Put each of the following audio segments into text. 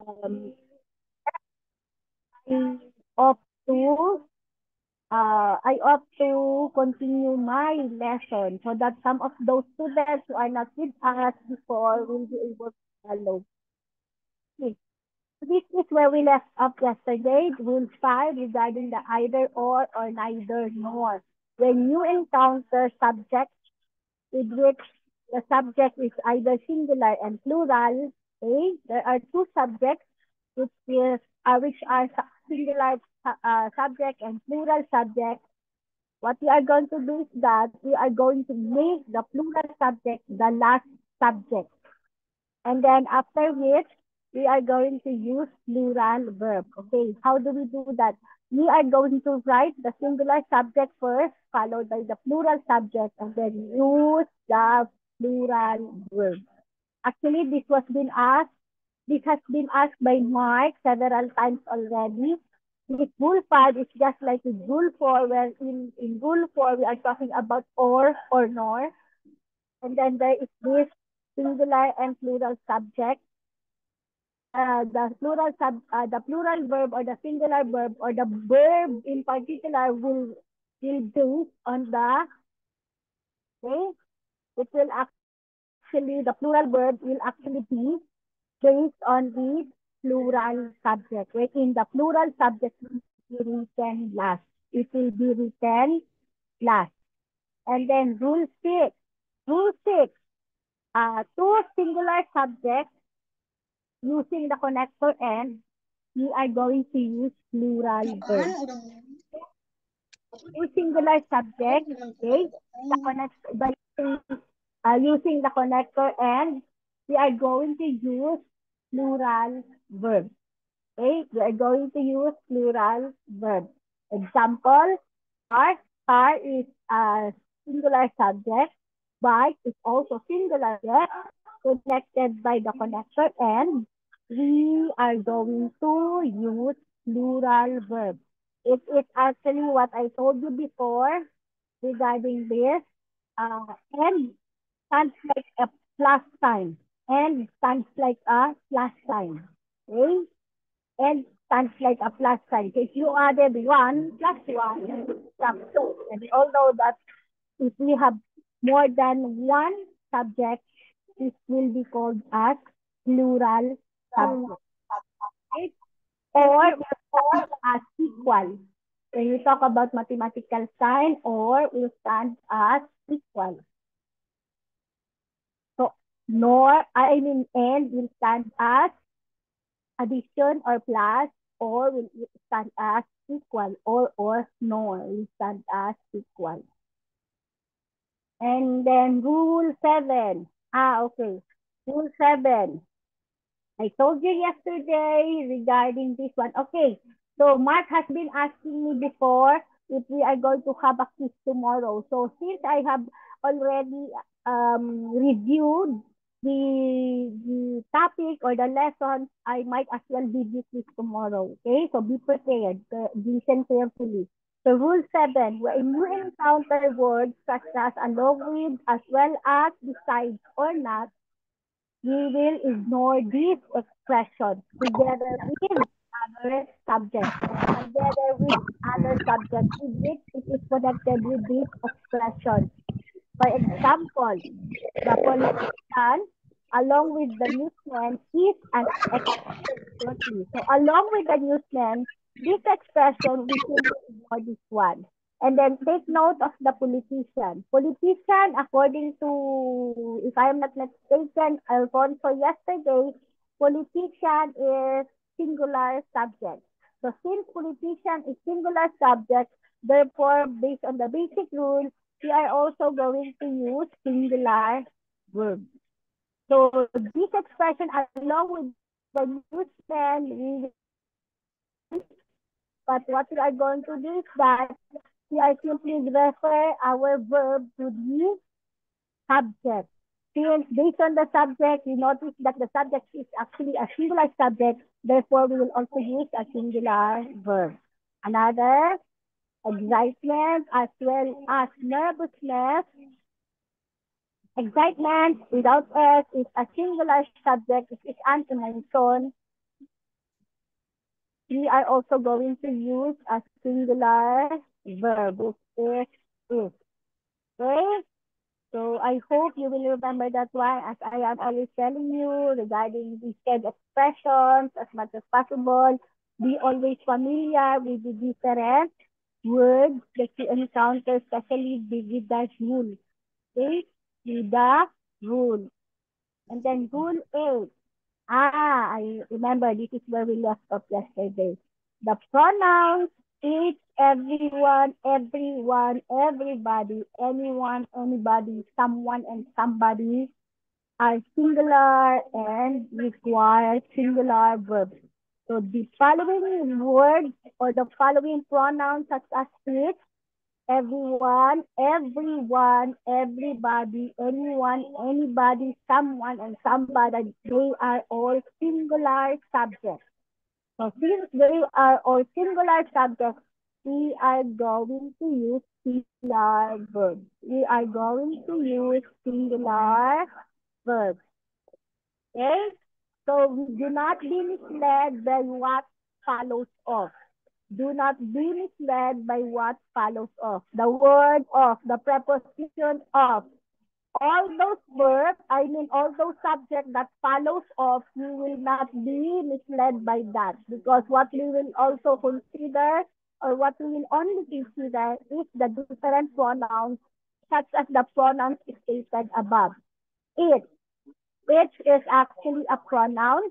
I opt to continue my lesson so that some of those students who are not with us before will be able to follow. Okay. This is where we left off yesterday, rule 5 regarding the either or neither nor. When you encounter subjects with which the subject is either singular and plural, okay, there are two subjects which are singular subject and plural subject. What we are going to do is that we are going to make the plural subject the last subject. And then after which, we are going to use plural verb. Okay, how do we do that? We are going to write the singular subject first, followed by the plural subject, and then use the plural verb. Actually, this has been asked by Mark several times already. This rule 5 is just like in rule 4, where in rule 4 we are talking about or nor. And then there is this singular and plural subject. The plural verb or the singular verb or the verb in particular will base on the, okay, it will actually, the plural verb will actually be based on the plural subject, wherein the plural subject will be written last. It will be written last. And then rule 6. Rule 6. Two singular subjects using the connector and we are going to use plural verb. Two singular subjects, okay, the connect by using the connector and we are going to use plural verb. Okay, we are going to use plural verb. Example, car. Car is a singular subject. Bike is also singular subject connected by the connector and we are going to use plural verb. It is actually what I told you before regarding this. And stands like a plus sign. And stands like a plus sign. Okay? And stands like a plus sign. So if you added 1 plus 1, it becomes 2. And we all know that if we have more than one subject, this will be called as plural subject. Right? Or will stand as equal. When we talk about mathematical sign, or will stand as equal. So, and will stand as addition or plus, or will stand as equal, or nor will stand as equal. And then rule 7. Okay. Rule 7. I told you yesterday regarding this one. Okay. So Mark has been asking me before if we are going to have a quiz tomorrow. So since I have already reviewed the topic or the lesson, I might as well give you quiz tomorrow. Okay. So be prepared. Listen carefully. So rule 7, when you encounter words such as along with, as well as, besides, or not, we will ignore these expressions together with other subjects. Together with other subjects with which it is connected with these expressions. For example, the politician, along with the newsman, is an expression. So along with the newsman, this expression, we should ignore this one. And then take note of the politician. Politician, according to, if I am not mistaken, Alfonso yesterday, politician is singular subject. So since politician is singular subject, therefore, based on the basic rule, we are also going to use singular verb. So this expression, along with the newsman, we will, but what we are going to do is that we are simply refer our verb to the subject. Since based on the subject, we notice that the subject is actually a singular subject, therefore we will also use a singular verb. Another, excitement as well as nervousness. Excitement without S is a singular subject. It is an emotion. we are also going to use a singular verb, which is. Okay? So I hope you will remember that one as I am always telling you regarding these kind of expressions as much as possible. Be always familiar with the different words that you encounter, especially with the rule. Okay? With the rule. And then rule 8. I remember this is where we left off yesterday. The pronouns each, everyone, everyone, everybody, anyone, anybody, someone, and somebody are singular and require singular verbs. So the following words or the following pronouns such as each, everyone, everyone, everybody, anyone, anybody, someone, and somebody, they are all singular subjects. So since they are all singular subjects, we are going to use singular verbs. We are going to use singular verbs. Okay? So we do not be misled by what follows off. Do not be misled by what follows off. The word of, the preposition of, all those verbs, I mean all those subjects that follows off, you will not be misled by that because what we will also consider or what we will only consider is the different pronouns such as the pronouns stated above. It, which is actually a pronoun,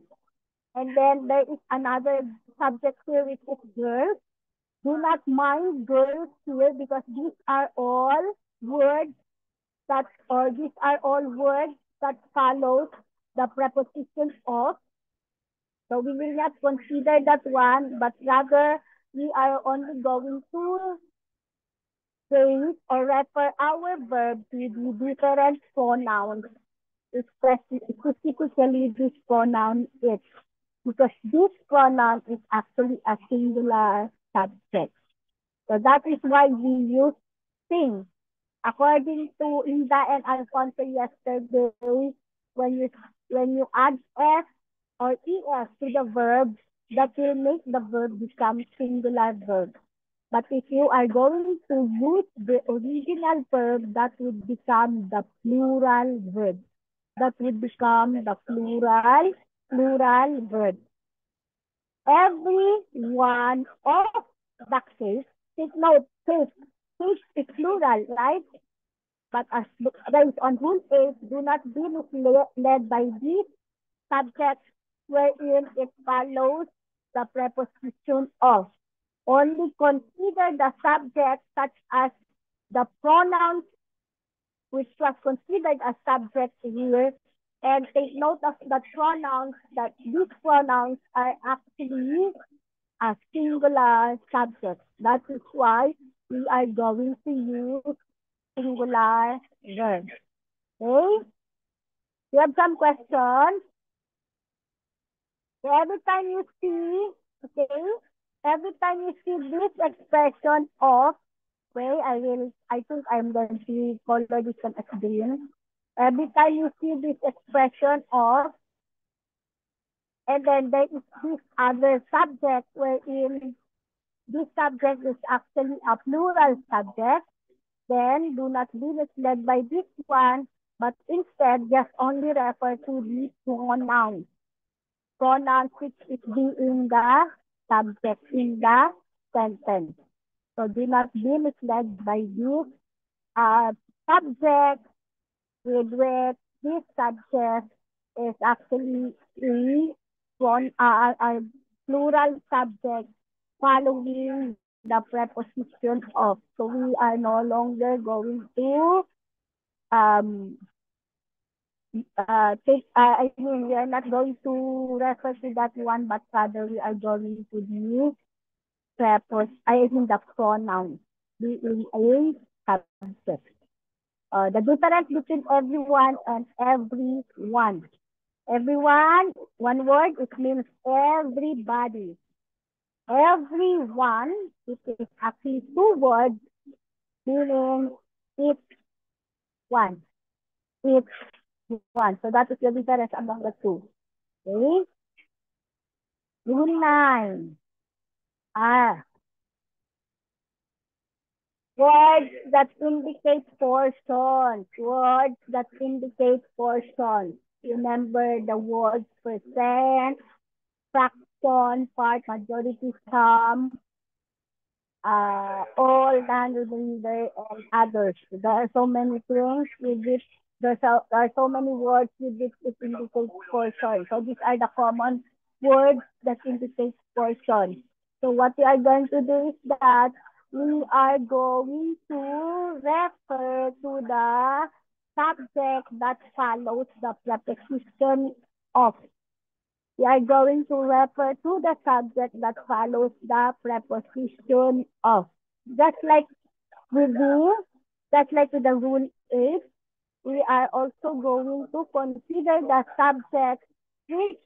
and then there is another subject here which is girl. Do not mind girls here because these are all words that or these are all words that follows the preposition of. So we will not consider that one, but rather we are only going to say or refer our verb to the different pronouns, specifically this pronoun it, because this pronoun is actually a singular subject. So that is why we use sing. According to Linda and Alfonso yesterday, when you when you add s or es to the verb, that will make the verb become singular verb. But if you are going to use the original verb, that would become the plural verb. That would become the plural verb. Every one of the case, take note, case is plural, right? But as based on rule 8, do not be misled by these subjects wherein it follows the preposition of. Only consider the subject such as the pronouns which was considered as subject here and take note of the pronouns that these pronouns are actually a singular subject. That is why we are going to use singular verbs. Okay? You have some questions? So every time you see, okay, every time you see this expression of, okay, I think I'm going to color this one as green. Every time you see this expression of, and then there is this other subject wherein this subject is actually a plural subject, then do not be misled by this one, but instead just only refer to the pronouns. Pronouns which is being the subject in the sentence. So do not be misled by this subject with which this subject is actually a plural subject following the preposition of. So we are no longer going to um I mean we are not going to refer to that one, but rather we are going to use I mean the pronoun being a subject. The difference between everyone and everyone. Everyone, one word, it means everybody. Everyone, it is actually two words, meaning each one. Each one. So that is the difference among the two. Okay? Rule 9. Ah, words that indicate portions. Words that indicate portions. Remember the words percent, fraction, part, majority, sum, all non-remainder and others. There are so many things with this. There are so many words with this it indicates portion. So these are the common words that indicate portion. So what we are going to do is that we are going to refer to the subject that follows the preposition of. We are going to refer to the subject that follows the preposition of. Just like with the, just like with the rule 8, we are also going to consider the subjects which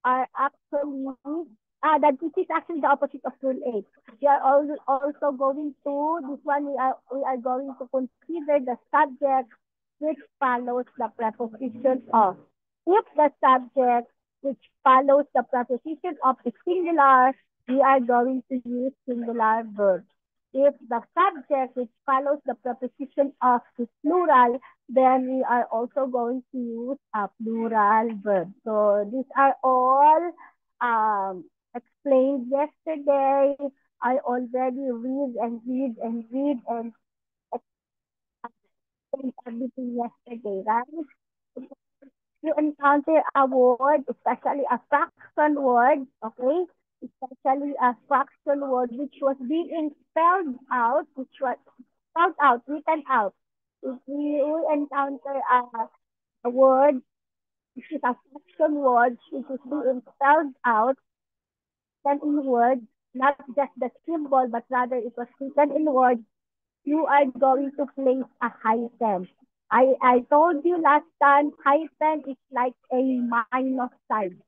are actually that this is actually the opposite of rule 8. We are also going to this one we are going to consider the subject which follows the preposition of. If the subject which follows the preposition of is singular, we are going to use singular verb. If the subject which follows the preposition of is plural, then we are also going to use a plural verb. So these are all explained yesterday. I already read and explained everything yesterday, right? You encounter a word, especially a fraction word, okay? Especially a fraction word which was being spelled out, which was spelled out, written out. If you encounter a word which is a fraction word which is being spelled out, then in words, not just the symbol, but rather it was written in words, you are going to place a hyphen. I told you last time, hyphen is like a minus sign.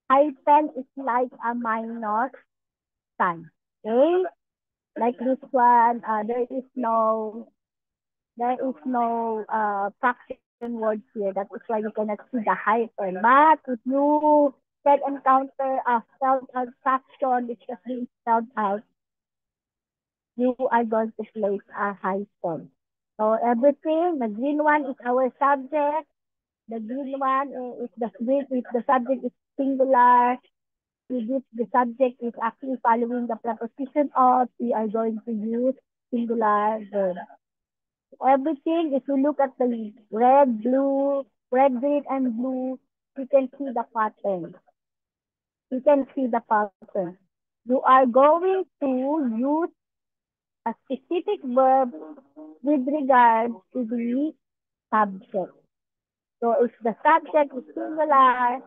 Hyphen is like a minus sign. Okay? Like this one, there is no fraction words here. That is why you cannot see the hyphen. But if you can encounter a spelled out fraction which is being spelled out, you are going to place a hyphen. So everything, the green one is our subject. The green one if the subject is singular, if the subject is actually following the preposition of, we are going to use singular verb. Everything, if you look at the red, green, and blue, you can see the pattern. You can see the pattern. You are going to use a specific verb with regard to the subject. So if the subject is singular,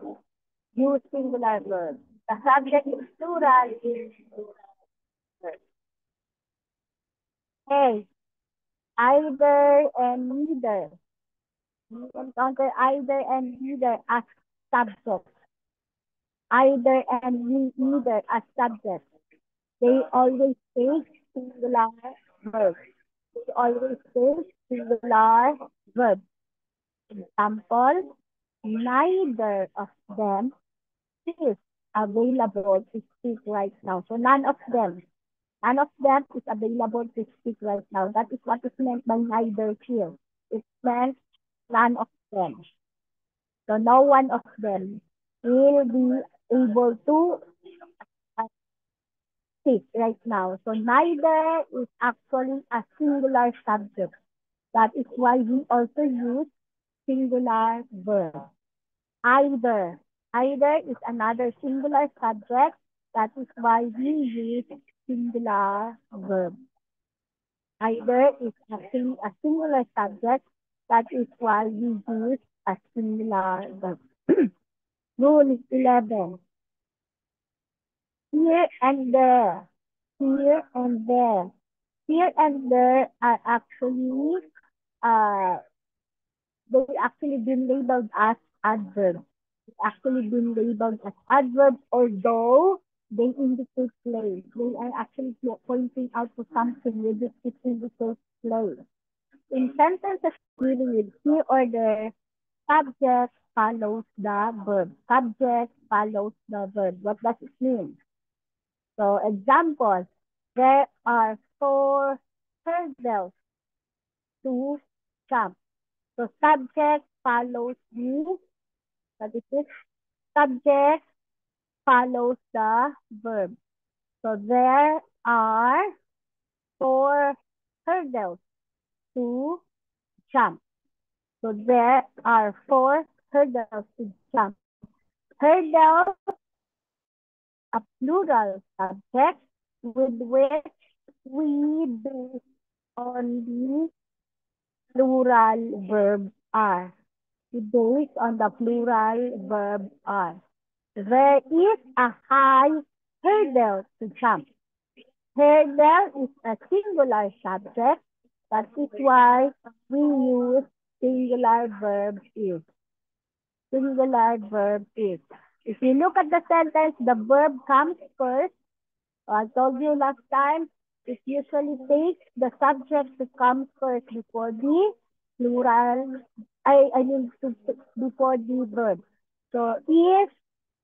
use singular verb. The subject is plural, use plural verb. Hey, either and neither. You encounter either and neither as subject. Either and neither as subject. They always take singular verb. They always take singular verb. Example, neither of them is available to speak right now. So none of them is available to speak right now. That is what is meant by neither here. It meant none of them. So no one of them will be able to uh, speak right now. So neither is actually a singular subject. That is why we also use singular verb. Either. Either is another singular subject. That is why we use singular verb. Either is a singular subject. That is why we use a singular verb. Rule 11. Here and there. Here and there. Here and there are actually uh, they actually been labeled as adverbs. It's actually been labeled as adverbs, although they indicate place. They are actually pointing out to something with it indicates place. In sentences dealing with here or there, subject follows the verb. Subject follows the verb. What does it mean? So example, there are four hurdles to jump. So subject follows the, what is it? Subject follows the verb. So there are four hurdles to jump. So there are four hurdles to jump. Hurdle a plural subject with which we base on the plural verb are. We base on the plural verb are. There is a high hurdle to jump. Hurdle is a singular subject. That is why we use singular verb is. Singular verb is. If you look at the sentence, the verb comes first. I told you last time, it usually takes the subject to come first before the plural. I mean before the verb. So if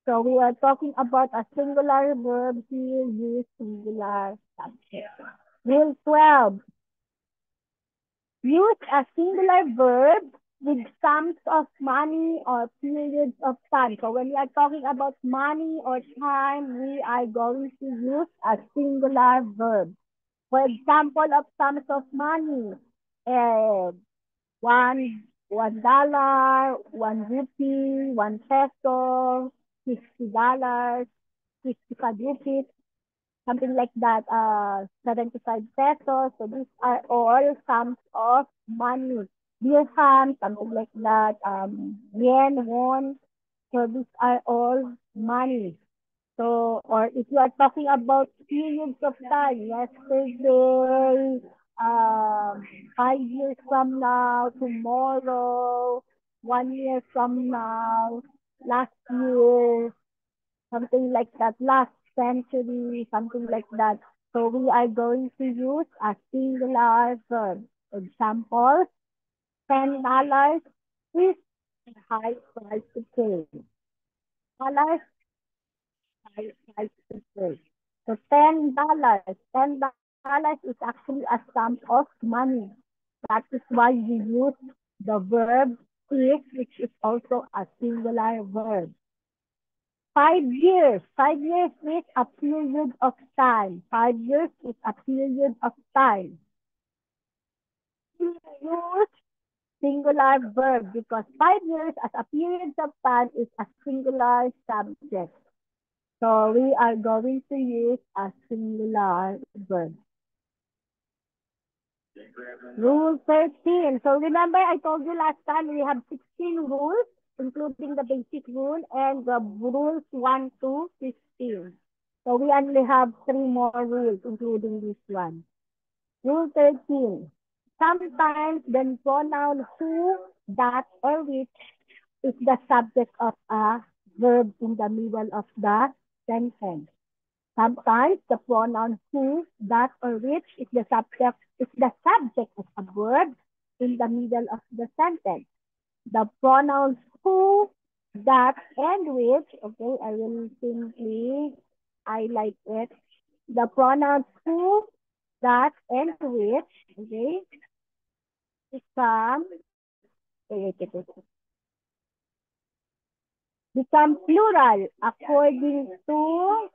so we are talking about a singular verb here, use singular subject. Rule 12. Use a singular verb with sums of money or periods of time. So when we are talking about money or time, we are going to use a singular verb. For example of sums of money, uh, $1, 1 rupee, 1 peso, $50, 55 rupees, something like that, 75 pesos. So these are all sums of money. Dirham, something like that, yen, won. So these are all money. So, or if you are talking about periods of time, yesterday, 5 years from now, tomorrow, 1 year from now, last year, something like that, last century, something like that. So we are going to use a singular verb. Example, $10 is a high price to pay. Dollars, high price to pay. So $10 is actually a sum of money. That is why we use the verb is, which is also a singular verb. 5 years. 5 years is a period of time. 5 years is a period of time. We use singular verb because 5 years as a period of time is a singular subject. So we are going to use a singular verb. Rule 13. So remember I told you last time we have 16 rules, including the basic rule and the rules 1 to 15. So we only have 3 more rules, including this one. Rule 13. Sometimes the pronoun who, that, or which is the subject of a verb in the middle of the sentence. Sometimes the pronoun who, that, or which is the subject of a verb in the middle of the sentence. The pronouns who, that, and which, okay, I will simply highlight it. The pronouns who, that, and which, okay, become, become plural according to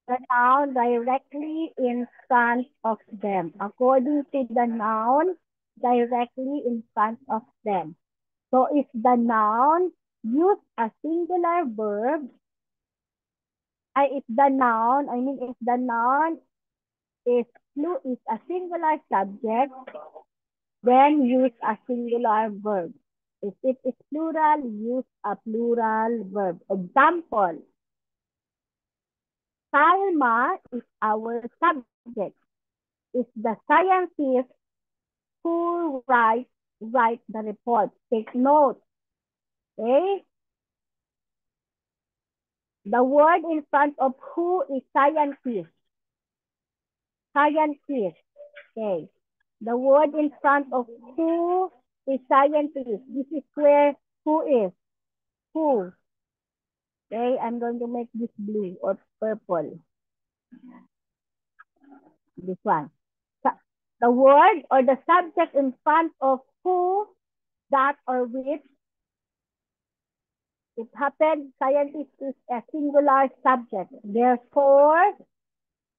the noun directly in front of them. According to the noun directly in front of them. So if the noun use a singular verb, if the noun is a singular subject, then use a singular verb. If it is plural, use a plural verb. Example, Salma is our subject. Is the scientist who write the report. Take note. Okay? The word in front of who is scientist. Scientist. Okay. The word in front of who is scientist. This is where who is. Who. Okay, I'm going to make this blue or purple. This one. The word or the subject in front of who, that, or which it happened, scientist is a singular subject. Therefore,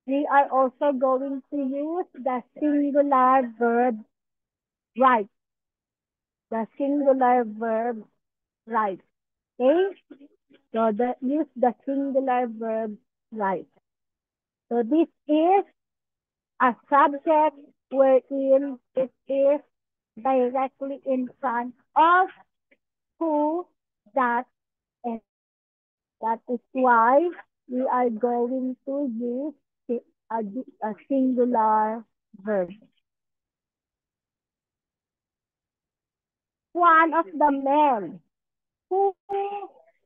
we are also going to use the singular verb right. The singular verb right. Okay? So use the singular verb right. So this is a subject wherein it is directly in front of who, that, and that is why we are going to use a singular verb. One of the men who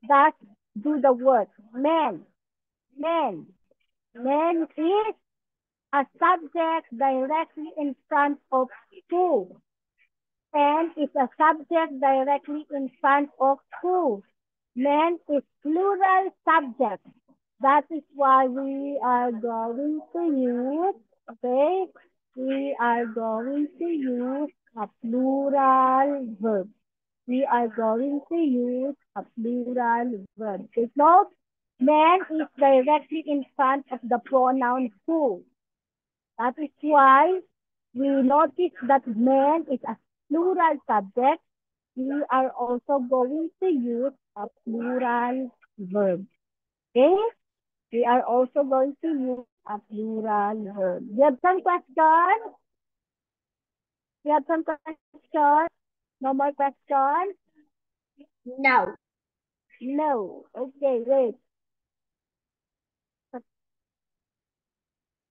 does do the work. Men. Men. Men is a subject directly in front of who. And is a subject directly in front of who. Men is plural subject. That is why we are going to use, okay, we are going to use a plural verb. We are going to use a plural verb. Take note, man is directly in front of the pronoun who. That is why we notice that man is a plural subject. We are also going to use a plural verb. Okay? We are also going to use a plural verb. You have some questions? You have some questions? No more questions? No. No. Okay, wait.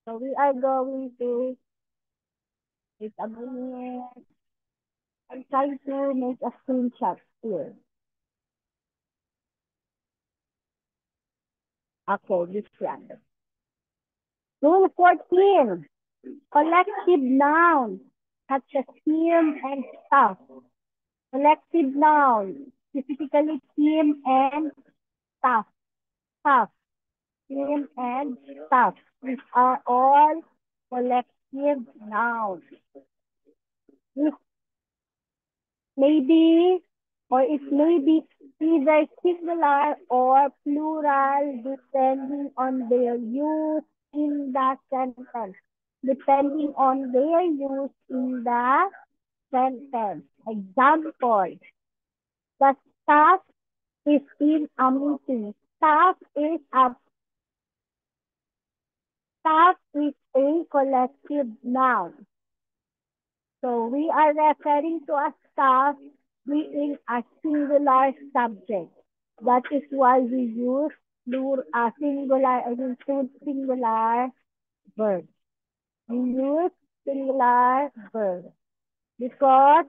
So we are going to wait a minute. I'm trying to make a screenshot here. Okay, this one. Rule 14. Collective nouns such as him and stuff. Collective nouns, specifically him and stuff. Stuff. Him and stuff. These are all collective nouns. This may be or it may be either singular or plural depending on their use in the sentence. Depending on their use in the sentence. Example, the staff is in a meeting. Staff is a collective noun. So we are referring to a staff being a singular subject. That is why we use singular verb. We use singular verb because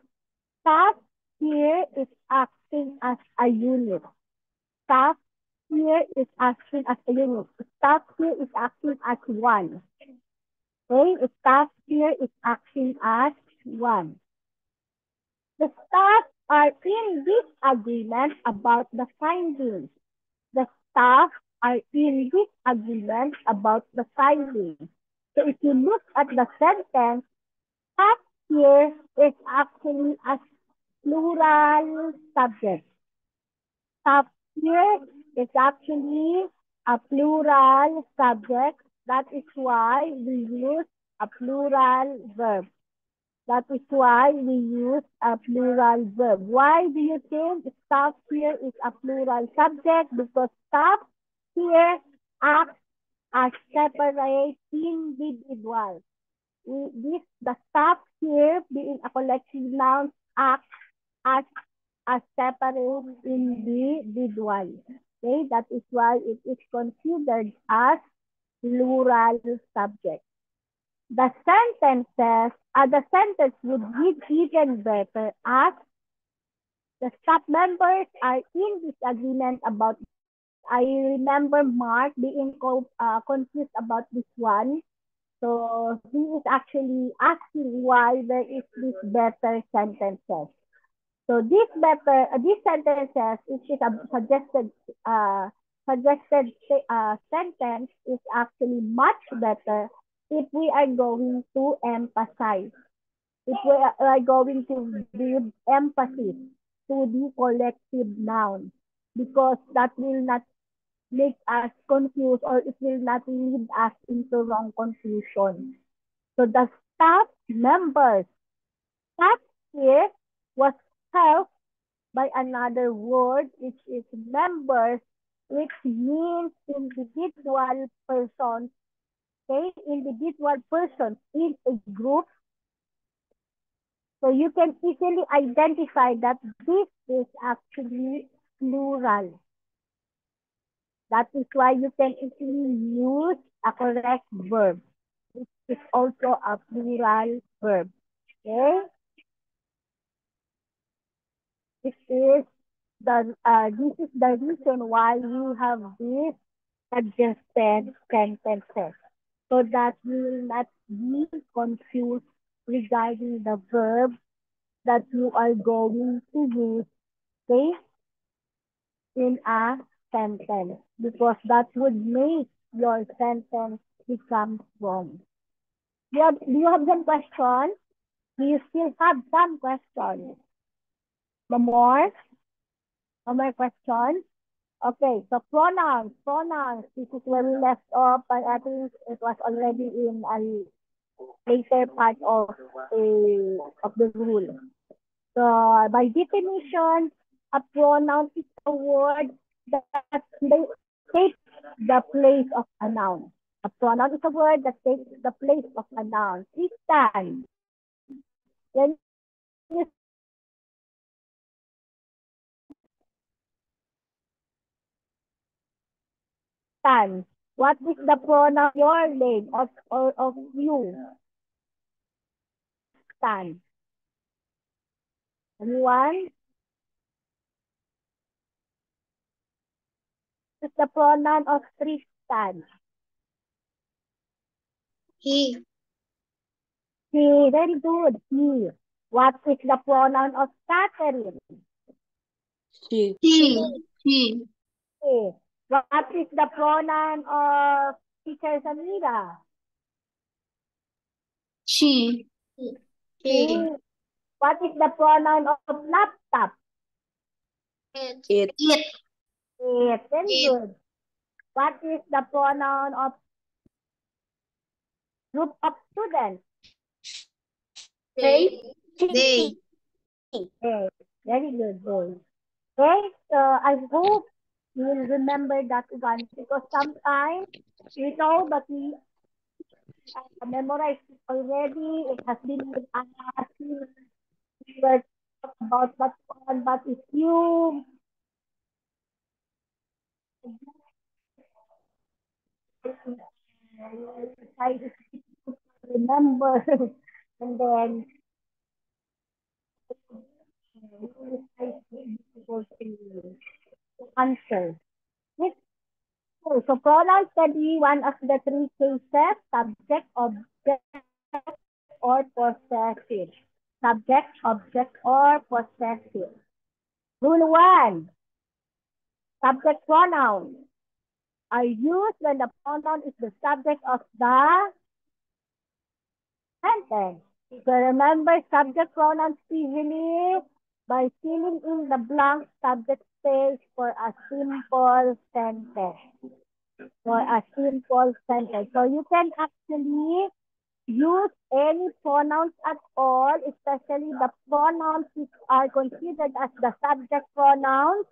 staff here is acting as a unit. Staff here is acting as a unit. Staff here is acting as one. Okay, staff here is acting as one. The staff are in disagreement about the findings. The staff are in disagreement about the findings. So if you look at the sentence, staff here is actually a plural subject. Staff here is actually a plural subject. That is why we use a plural verb. That is why we use a plural verb. Why do you think staff here is a plural subject? Because staff here acts as separate individuals. The staff here, being a collective noun, acts as a separate individual. Okay, that is why it is considered as plural subject. The sentence would read even better as the staff members are in disagreement about. I remember Mark being confused about this one. So he is actually asking why there is this better sentences. So these sentences, which is a suggested sentence, is actually much better if we are going to emphasize, if we are going to give emphasis to the collective noun, because that will not make us confused or it will not lead us into wrong confusion. So the staff members, staff here was helped by another word which is members, which means individual persons, okay, individual persons in a group. So you can easily identify that this is actually plural. That is why you can easily use a correct verb. This is also a plural verb. Okay? This is the reason why we have these suggested sentences. So that you will not be confused regarding the verb that you are going to use, okay, in a sentence, because that would make your sentence become wrong. Do you have some questions? Do you still have some questions? No more? No more questions? Okay, so pronouns, pronouns. This is where we left off, but I think it was already in a later part of the rule. So by definition, a pronoun is a word that takes the place of a noun. A pronoun is a word that takes the place of a noun. Tristan, can you say Tristan? What is the pronoun your name of you? Tristan. Anyone? What is the pronoun of Tristan? He. He. Very good. He. What is the pronoun of Catherine? She. He. He. Okay. What is the pronoun of teacher Samirah? She. Okay. He. What is the pronoun of laptop? It. It. It. It. Very It. good. What is the pronoun of group of students? They. She. They. Okay. Very good. Boy. Okay. So I hope you will remember that one because sometimes we know that we memorized it already. It has been with us. We were talk about that one, but if you try to remember and then you will try to be able to answer. Yes. So pronouns can be one of the three cases, subject, object, or possessive. Subject, object, or possessive. Rule 1. Subject pronouns are used when the pronoun is the subject of the sentence. So remember subject pronouns easily by filling in the blank subject space for a simple sentence. For a simple sentence. So you can actually use any pronouns at all, especially the pronouns which are considered as the subject pronouns.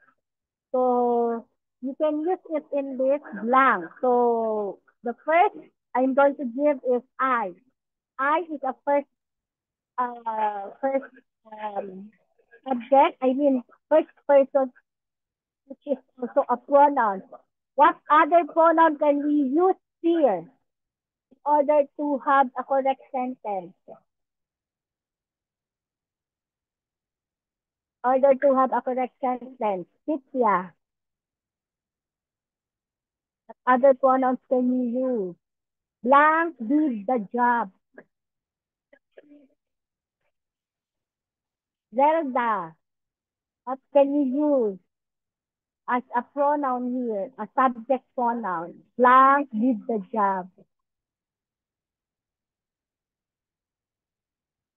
So you can use it in this blank. So the first I'm going to give is I. I is a first subject. I mean first person, which is also a pronoun. What other pronoun can we use here in order to have a correct sentence? Order to have a correct sentence. Pitya. What other pronouns can you use? Blank did the job. Zelda. What can you use as a pronoun here? A subject pronoun. Blank did the job.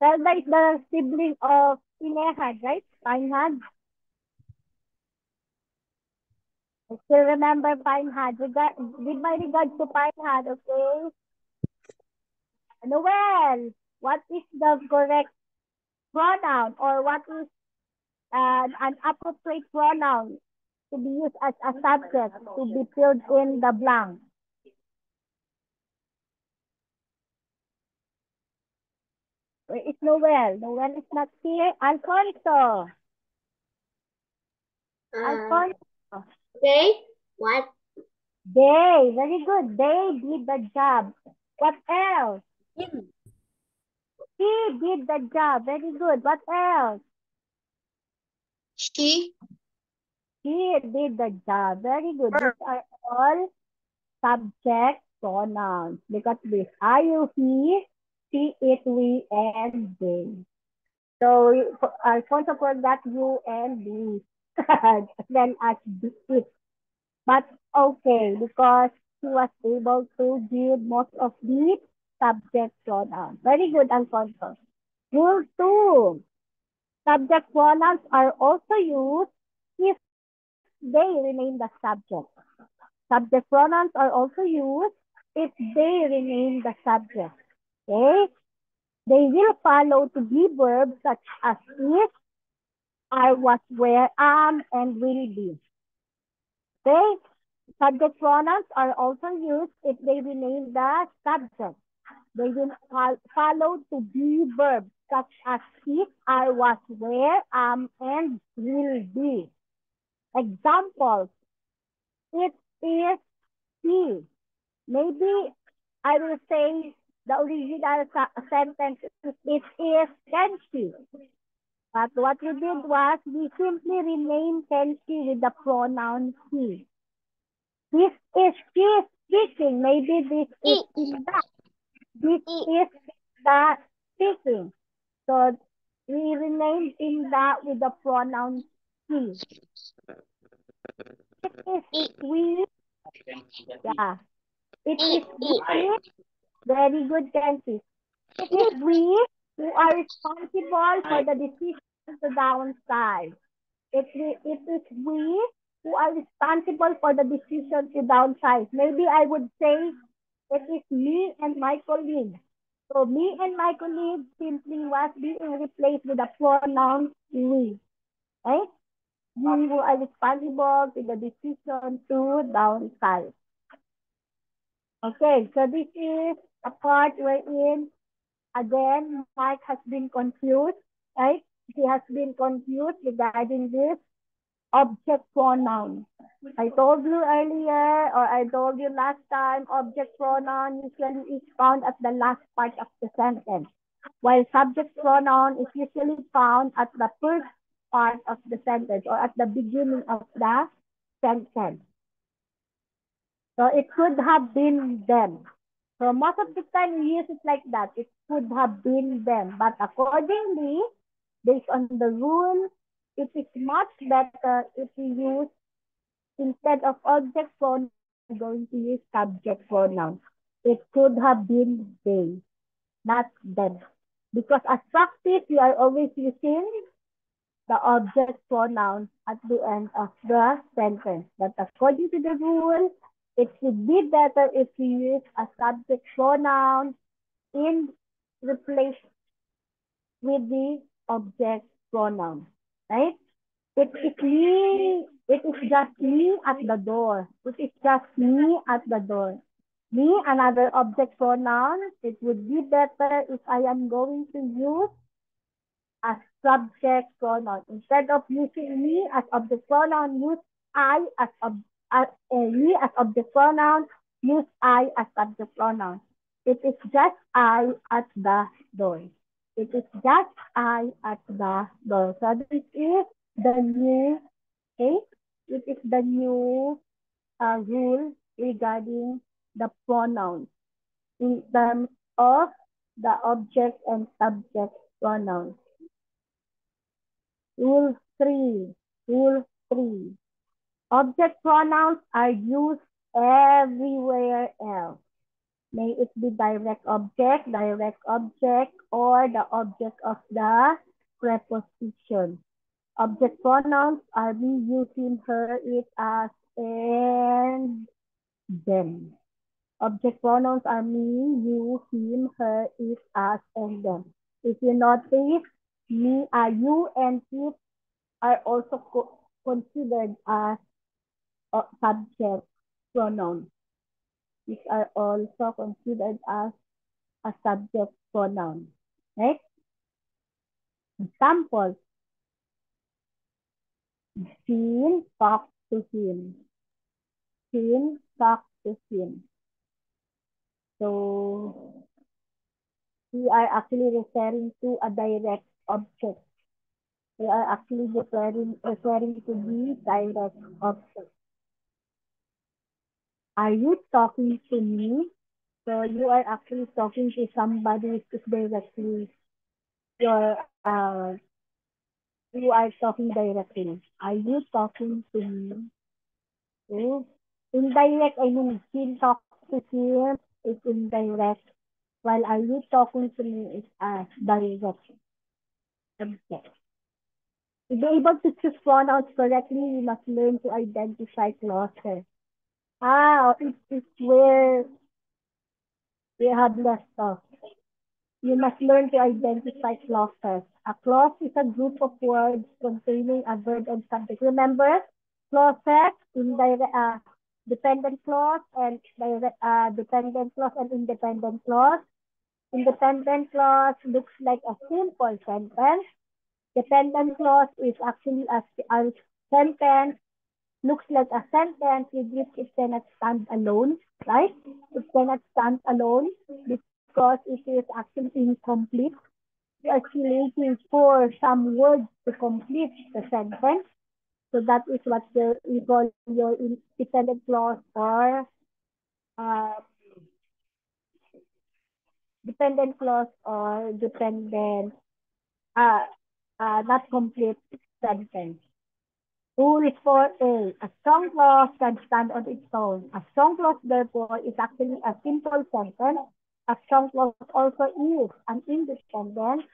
Zelda is the sibling of Pinehad, right? Pinehad. I still remember Pinehad. With my regards to Pinehad, okay? Noel, what is the correct pronoun or what is an appropriate pronoun to be used as a subject to be filled in the blank? Where is Noel? Noel is not here. Alfonso. Uh, Alfonso. okay. What? They. Very good. They did the job. What else? Him. He did the job. Very good. What else? She. He did the job. Very good. These Her. are all subject pronouns. Look at this. I, you, he, she, it, we, and they. So Alfonso forgot you and we. Then as it. But okay, because he was able to give most of the subject pronouns. Very good, Alfonso. Rule 2. Subject pronouns are also used if they remain the subject. Subject pronouns are also used if they remain the subject. Okay? They will follow to be verbs such as is, are, was, were, and will be. Okay? Subject pronouns are also used if they remain the subject. They will follow to be verbs such as is, are, was, were, and will be. Examples, it is he. Maybe I will say the original sentence is it is can she. But what we did was we simply renamed can she with the pronoun he. This is she speaking. Maybe this is It. in that. This It. is the speaking. So we renamed in that with the pronoun he. It is It. we. Yeah. It It. is we. It. Very good, Kenzie. It is we who are responsible for the decision to downsize. It is we who are responsible for the decision to downsize. Maybe I would say it is me and my colleague. So me and my colleague simply was being replaced with the pronoun we. Right? We who are responsible for the decision to downsize. Okay, so this is a part wherein again Mark has been confused, right? He has been confused regarding this object pronoun. I told you earlier, or I told you last time, object pronoun usually is found at the last part of the sentence, while subject pronoun is usually found at the first part of the sentence or at the beginning of the sentence. So it could have been them. So most of the time we use it like that. It could have been them. But accordingly, based on the rule, it is much better if we use, instead of object pronoun, we are going to use subject pronoun. It could have been they, not them. Because as practice, we are always using the object pronoun at the end of the sentence. But according to the rule, it should be better if we use a subject pronoun in replace with the object pronoun, right? It is me, it is just me at the door. It is just me at the door. Me, another object pronoun. It would be better if I am going to use as subject pronoun. Instead of using me as object pronoun, use I me as object pronoun, use I as subject pronoun. It is just I at the door. It is just I at the door. So this is the new, okay? It is the new rule regarding the pronouns in terms of the object and subject pronouns. Rule 3. Rule 3. Object pronouns are used everywhere else. May it be direct object, or the object of the preposition. Object pronouns are me, you, him, her, it, us, and them. Object pronouns are me, you, him, her, it, us, and them. If you notice, me, you, and it are also considered as subject pronouns. These are also considered as a subject pronoun. Right? Example, Jean talked to him. Jean talked to him. So we are actually referring to a direct object. We are actually referring to the direct object. Are you talking to me? So you are actually talking to somebody who's directly your you are talking directly. Are you talking to me? Okay. Indirect, I mean, him talk to him is indirect. While are you talking to me is a direct subject. To be able to choose pronouns correctly, we must learn to identify clauses. It is where we have left off. You must learn to identify clauses. A clause is a group of words containing a verb and subject. Remember, clauses, dependent clause and dependent clause and independent clause. Independent clause looks like a simple sentence. Dependent clause is actually a sentence, looks like a sentence with which it cannot stand alone, right? It cannot stand alone because it is actually incomplete. We are still waiting for some words to complete the sentence. So that is what we call your dependent clause or uh, dependent clause or dependent, uh, not complete sentence. Rule 4A, a strong clause can stand on its own. A strong clause, therefore, is actually a simple sentence. A strong clause also is an independent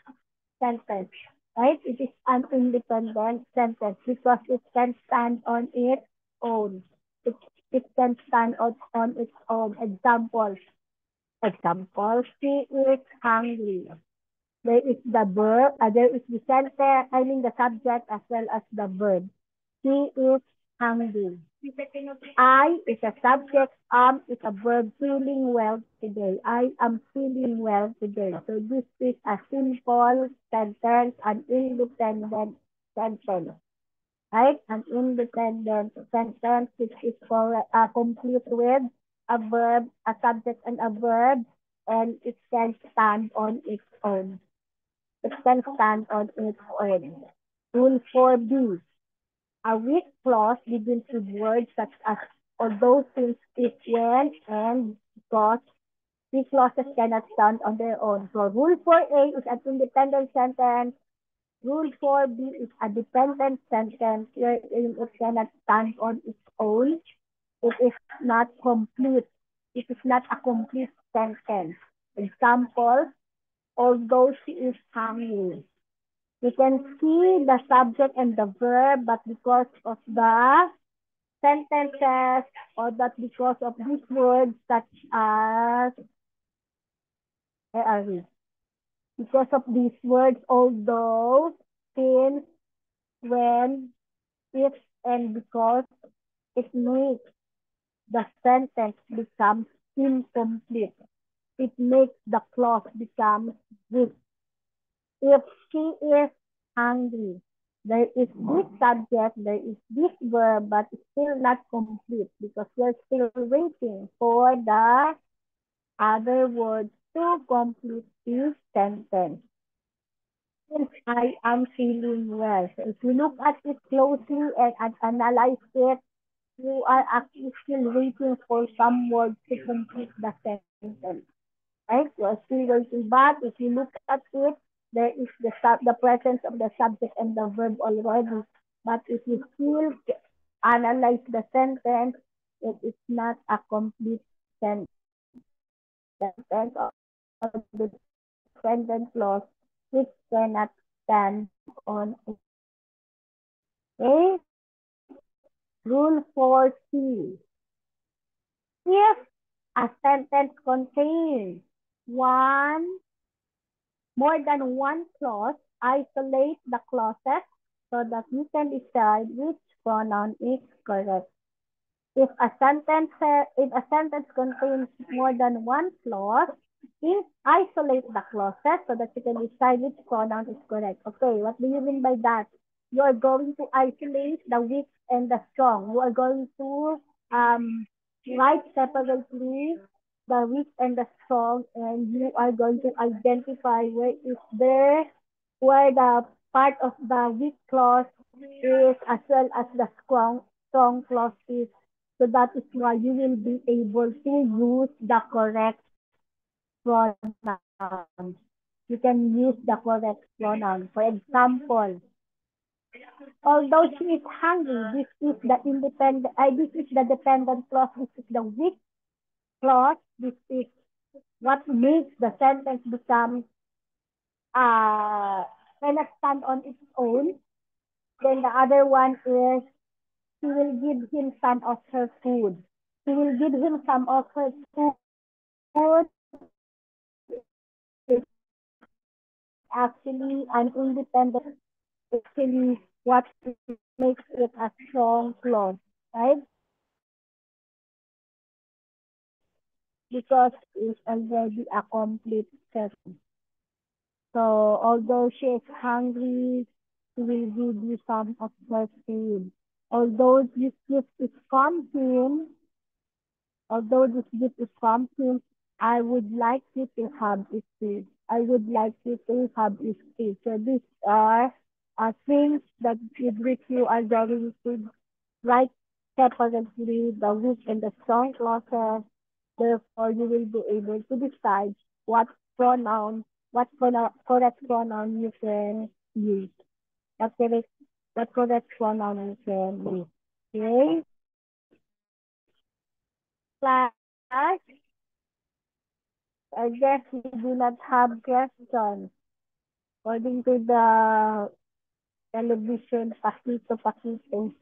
sentence, right? It is an independent sentence because it can stand on its own. It, it can stand on its own. Example, she is hungry. There is the verb, there is the sentence, I mean the subject as well as the verb. He is hungry. I is a subject, is a verb, feeling well today. I am feeling well today. So this is a simple sentence, an independent sentence. Right? An independent sentence which is complete with a verb, a subject and a verb, and it can stand on its own. It can stand on its own. Rule 4B. A weak clause begins with words such as although, since, if, when, and because. Weak clauses cannot stand on their own. So Rule 4A is an independent sentence. Rule 4B is a dependent sentence wherein it cannot stand on its own. It is not complete. It is not a complete sentence. Example, although she is hungry. You can see the subject and the verb, but because of the sentences or that because of these words such as, where are we? Because of these words, although, since, when, if, and because, it makes the sentence become incomplete. It makes the clause become weak. If she is hungry, there is this subject, there is this verb, but it's still not complete because we're still waiting for the other words to complete this sentence. Since I am feeling well. So if you look at it closely and analyze it, you are actually still waiting for some words to complete the sentence. Right? You are still waiting, but if you look at it, there is the presence of the subject and the verb already. But if you still analyze the sentence, it is not a complete sentence. The sentence of the dependent clause which cannot stand on its own. Okay? Rule 4C. If a sentence contains one more than one clause, isolate the clauses so that you can decide which pronoun is correct. If a sentence contains more than one clause, isolate the clauses so that you can decide which pronoun is correct. Okay, what do you mean by that? You are going to isolate the weak and the strong. You are going to write separately the weak and the strong, and you are going to identify where the part of the weak clause is as well as the strong clause is. So that is why you will be able to use the correct pronoun. You can use the correct pronoun. For example, although she is hungry, this is the dependent clause, this is the weak clause, this is what makes the sentence become cannot stand on its own. Then the other one is she will give him some of her food. She will give him some of her food is actually an independent clause. Actually, what makes it a strong clause, right? Because it's already a complete sentence. So although she is hungry, she will give you some of her food. Although this gift is from him, Although this gift is from him, I would like you to have it too. I would like you to have it too. So these are things that with which you are going to write separately the weak and the strong clauses. Therefore, you will be able to decide what correct pronoun you can use. What correct, what correct pronoun you can use. Okay, class. I guess we do not have questions. According to the television, Pakito Pakito,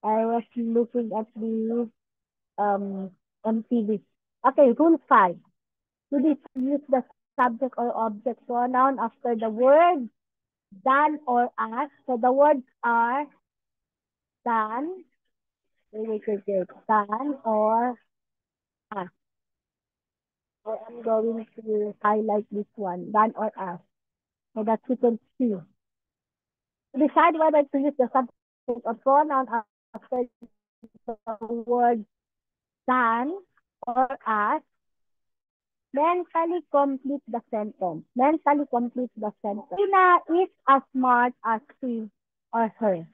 I was looking at the MTV. Okay, rule 5. To decide, use the subject or object pronoun after the word than or as. So the words are than, than or as. So I'm going to highlight this one, than or as, so that you can see. Decide whether to use the subject or pronoun after the word than or as. Mentally complete the sentence. Mentally complete the sentence. Trina is as smart as she or her.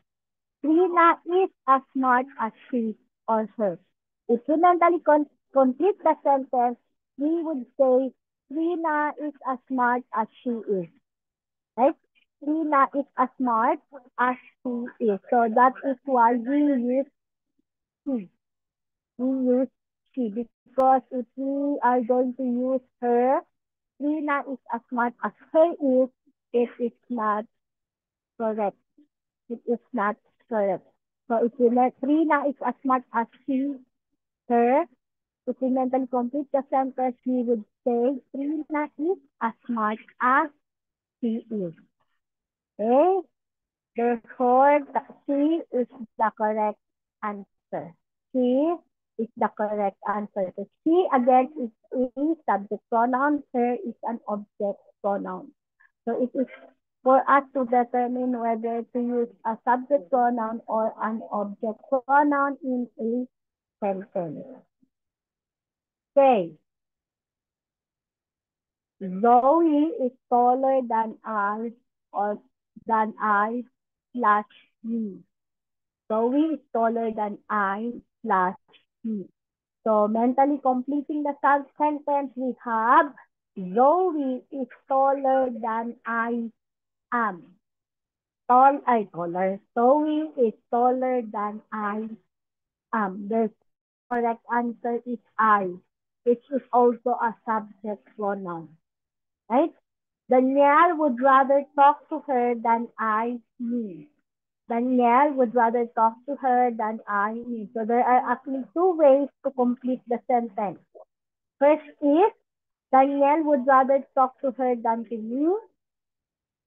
Trina is as smart as she or her. If we mentally complete the sentence, we would say Trina is as smart as she is. Right? Trina is as smart as she is. So that is why we use she. We use she because if we are going to use her, Trina is as smart as her is, it is not correct. It is not correct. So if we let Trina is as smart as she, her, if we mentally complete the sentence, we would say Trina is as smart as she is. Okay? Therefore, she is the correct answer. She is the correct answer. So she again is a subject pronoun. Her is an object pronoun. So it is for us to determine whether to use a subject pronoun or an object pronoun in a sentence. Okay. Zoe is taller than I or than I slash you. Zoe is taller than I slash you. So mentally completing the sentence, we have Zoe is taller than I am. Taller. Zoe is taller than I am. Therefore, the correct answer is I. which is also a subject pronoun, right? Danielle would rather talk to her than I me. Danielle would rather talk to her than I me. So there are actually two ways to complete the sentence. First is Danielle would rather talk to her than to me,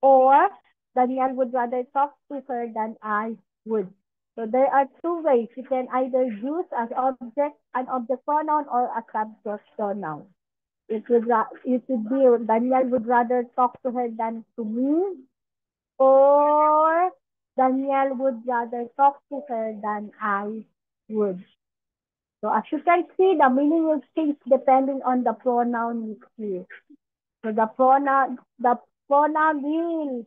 or Danielle would rather talk to her than I would. So there are two ways. You can either use an object pronoun or a subject pronoun. It would be Danielle would rather talk to her than to me, or Danielle would rather talk to her than I would. So as you can see, the meaning will change depending on the pronoun you use. So the pronoun will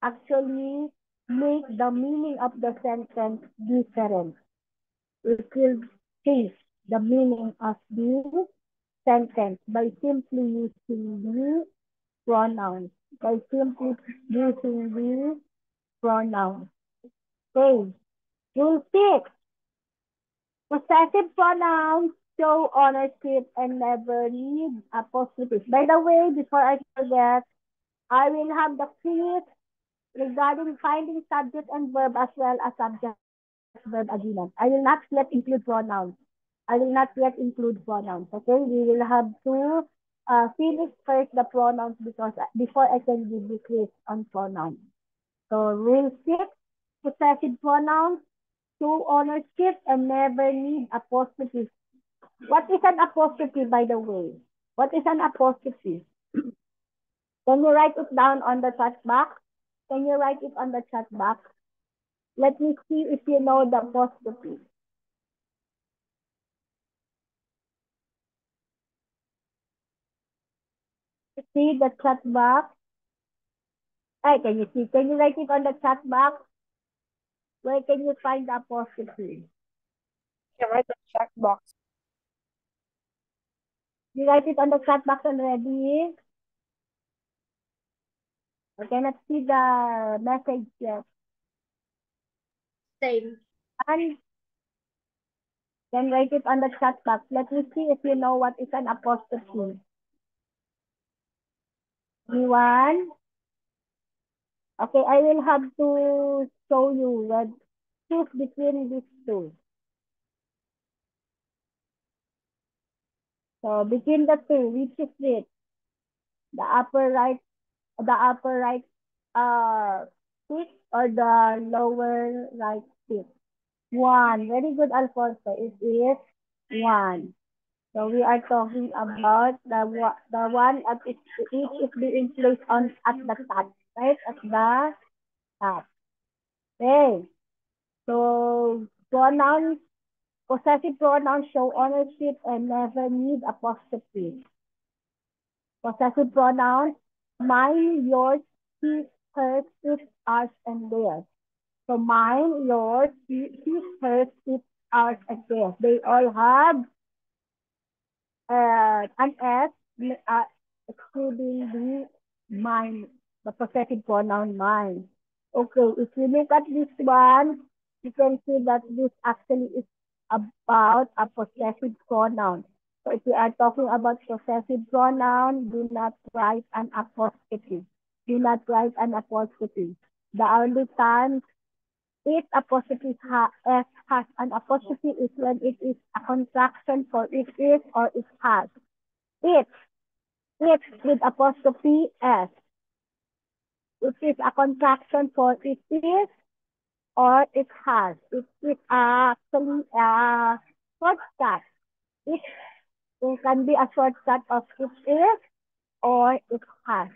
actually make the meaning of the sentence different. It will change the meaning of the sentence by simply using the pronouns. By simply using the pronouns. Okay. Rule 6. Possessive pronouns show ownership and never need apostrophes. By the way, before I forget, I will have the quiz regarding finding subject and verb as well as subject-verb agreement. I will not yet include pronouns. I will not yet include pronouns. Okay, we will have to finish first the pronouns because before I can give you quiz on pronouns. So rule 6, possessive pronouns show ownership and never need apostrophes. What is an apostrophe, by the way? What is an apostrophe? Can you write it down on the chat box? Can you write it on the chat box? Let me see if you know the apostrophe. See the chat box? Ay, can you see? Can you write it on the chat box? Where can you find the apostrophe? Can write the check box. You write it on the chat box already? I cannot see the message yet. Same. And then write it on the chat box. Let me see if you know what is an apostrophe. Anyone? Okay, I will have to show you what choose between these two. So between the two, which is it? The upper right, the upper right stick or the lower right stick? One. Very good, Alfonso. It is one. So we are talking about the one at it is being placed on at the top, right? At the top. Okay. So pronouns, possessive pronouns show ownership and never need apostrophe. Possessive pronouns, mine, yours, his, hers, it, ours, and theirs. So mine, yours, his, hers, it, ours, and theirs. They all have an S, uh, excluding the mine, the possessive pronoun mine. Okay, if you look at this one, you can see that this actually is about a possessive pronoun. So if you are talking about possessive pronoun, do not write an apostrophe. Do not write an apostrophe. The only time it apostrophe S has an apostrophe is when it is a contraction for it is or it has. It, it with apostrophe S. It is a contraction for it is or it has. It is actually a shortcut. It, it can be a shortcut of it is or it has.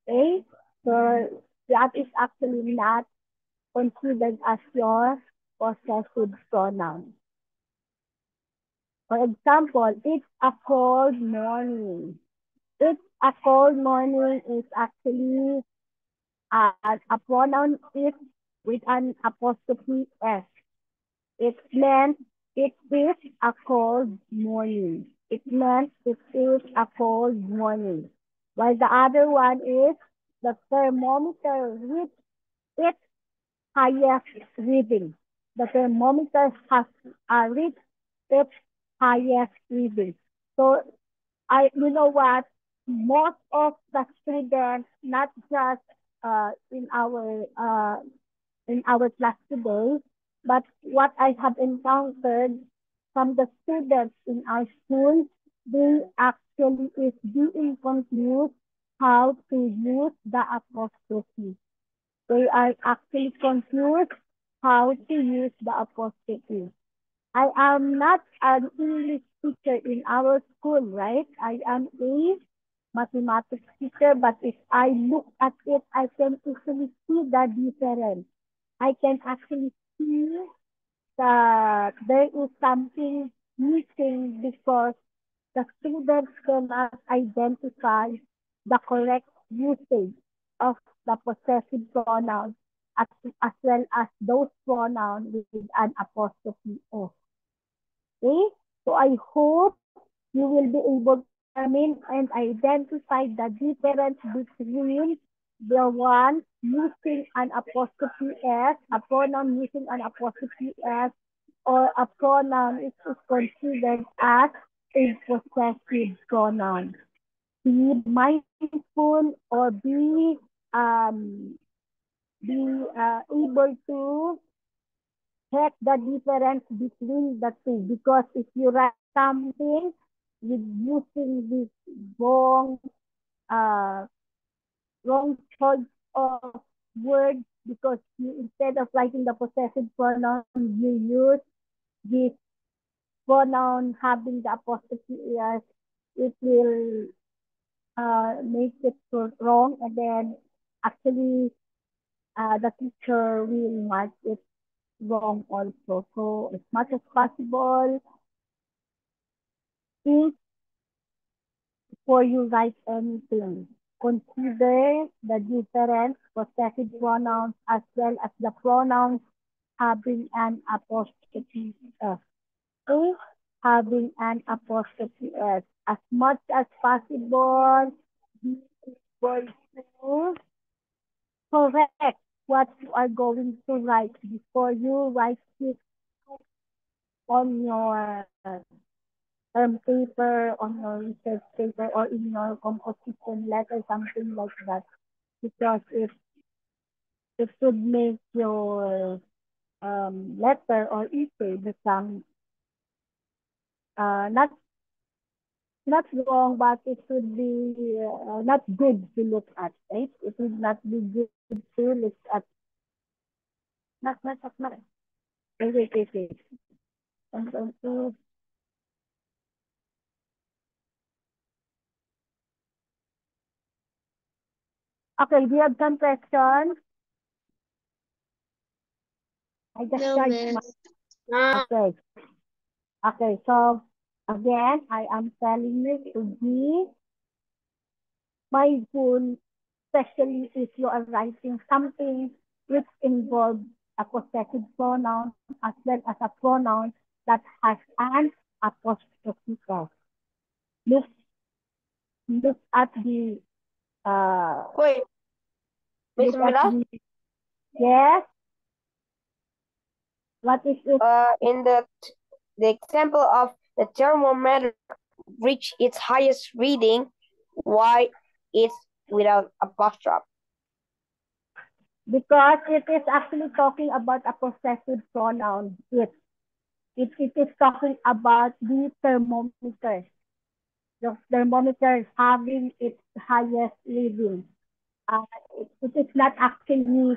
Okay? So that is actually not considered as your possessive pronoun. For example, it's a cold morning. It's a cold morning is actually a pronoun is with an apostrophe S. It meant it is a cold morning. It meant it is a cold morning. While the other one is the thermometer reached its highest reading. The thermometer has reached its highest reading. So you know what? Most of the students, not just uh, in our uh, in our class today, but what I have encountered from the students in our school, they actually is being confused how to use the apostrophe. They are actually confused how to use the apostrophe. I am not an English teacher in our school, right? I am a mathematics teacher, but if I look at it, I can easily see the difference. I can actually see that there is something missing because the students cannot identify the correct usage of the possessive pronouns as well as those pronouns with an apostrophe S. Okay? So I hope you will be able to determine and identify the difference between the one using an apostrophe S, a pronoun using an apostrophe S, or a pronoun is considered as a possessive pronoun. Be mindful or um, be able to check the difference between the two because if you write something with using this wrong uh wrong choice of words because you instead of writing the possessive pronoun you use this pronoun having the apostrophe s, it will make it so wrong and then actually the teacher will mark it wrong also. So as much as possible, think before you write anything. Consider the different possessive pronouns as well as the pronouns having an apostrophe S. Okay? Having an apostrophe S. As much as possible, be able to correct what you are going to write before you write it on your term paper, on your research paper, or in your composition letter, something like that. Because it would make your letter or essay become not not wrong, but it should be not good to look at, right? It would not be good to look at. Not. Wait. I'm going to. Okay, do you have some questions? I just No, charged my. miss. Ah, Okay. Okay, so again, I am telling you to be mindful, especially if you are writing something which involves a possessive pronoun as well as a pronoun that has an apostrophe s. Look, look at the uh, Wait, Miss look at Mila, the yes. What is it? in the example of the thermometer reach its highest reading, why it's without apostrophe? Because it is actually talking about a possessive pronoun. It is talking about the thermometer. The thermometer having its highest reading. Uh, it is not actually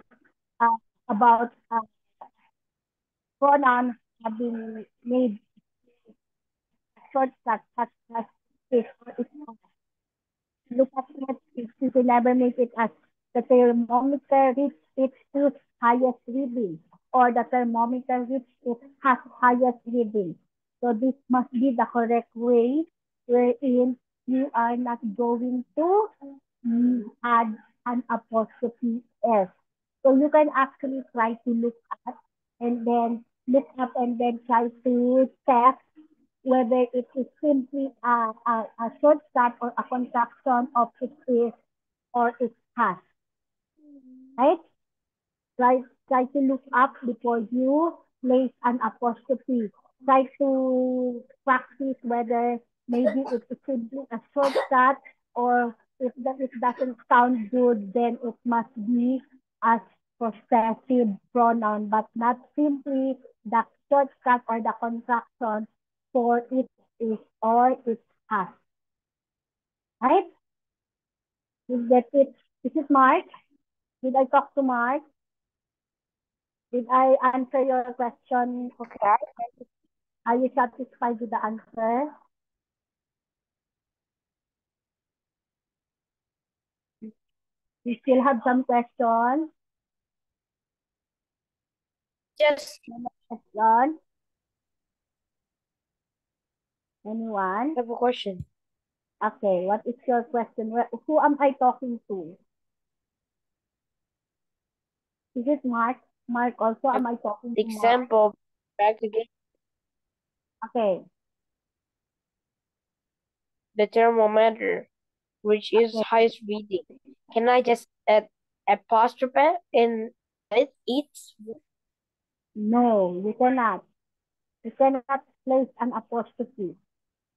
uh, about pronoun having made shortcut such as this or it. Look at it, it will never make it as the thermometer reached its highest reading or the thermometer reached its highest reading. So this must be the correct way wherein you are not going to add an apostrophe S. So you can actually try to look at and then look up and then try to test whether it is simply a shortcut or a contraction of it is or it has, right? Try to look up before you place an apostrophe. Try to practice whether maybe it's simply a shortcut, or if that it doesn't sound good, then it must be as possessive pronoun, but not simply the shortcut or the contraction for it is or it has. Right? You get it? This is Mark. Did I talk to Mark? Did I answer your question? Okay. Are you satisfied with the answer? You still have some questions? Just Question? have Anyone? a question. Okay, what is your question? Who am I talking to? Is it Mark? Mark also, am I talking The to Mark? example back again. Okay, The thermometer, which is okay. highest reading. Can I just add apostrophe in its? No, you cannot. You cannot place an apostrophe.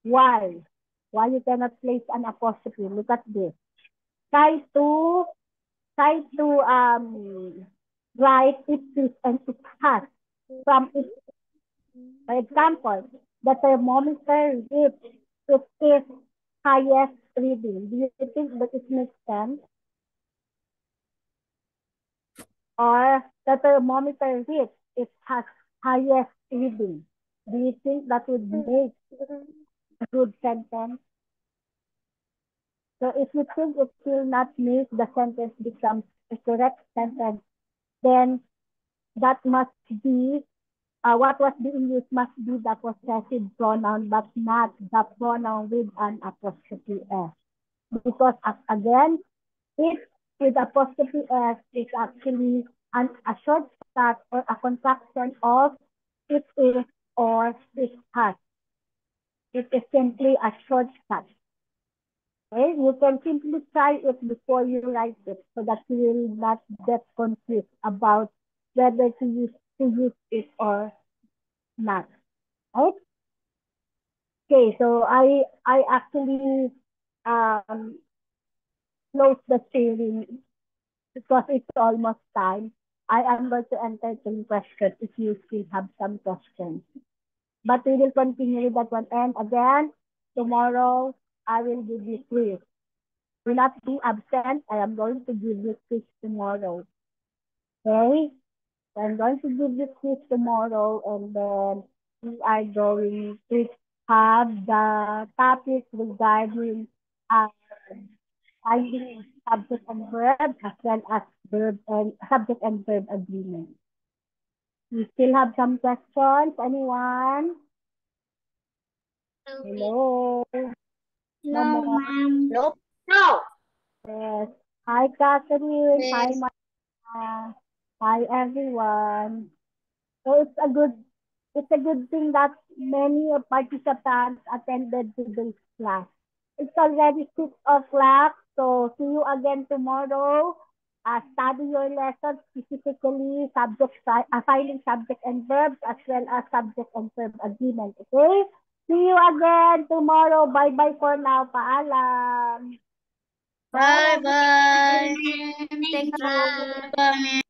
Why? Why you cannot place an apostrophe? Look at this. Try to write it is and it has from it. For example, the thermometer reads it is highest reading. Do you think that it makes sense? Or the thermometer reads it has highest reading. Do you think that would make a good sentence? So if you think it will not make the sentence become a correct sentence, then that must be what was being used must be the possessive pronoun, but not the pronoun with an apostrophe s. Because again, if with apostrophe s is actually a shortcut or a contraction of it is or it has. It is simply a shortcut. Okay? You can simply try it before you write it so that you will not get confused about whether to use it or not. Right? Okay, so I actually um close the sharing because it's almost time. I am going to entertain questions if you still have some questions. But we will continue with that one. And again, tomorrow I will give you quiz. Do not be absent. I am going to give you quiz tomorrow. Okay? So I'm going to give you quiz tomorrow, and then we are going to have the topic regarding uh, finding subject and verb as well as verb and subject and verb agreement. You still have some questions? Anyone? Hello? No No, more? ma'am. Nope. No. Yes. Hi, Catherine. Hi, Yes. Maya. Hi, everyone. So it's a good thing that many participants attended today's class. It's already 6 o'clock, so see you again tomorrow. Study your lessons, specifically finding subject and verbs as well as subject and verb agreement. Okay? See you again tomorrow. Bye bye for now. Paalam. Bye Bye. bye. Thank you. Bye, ma'am.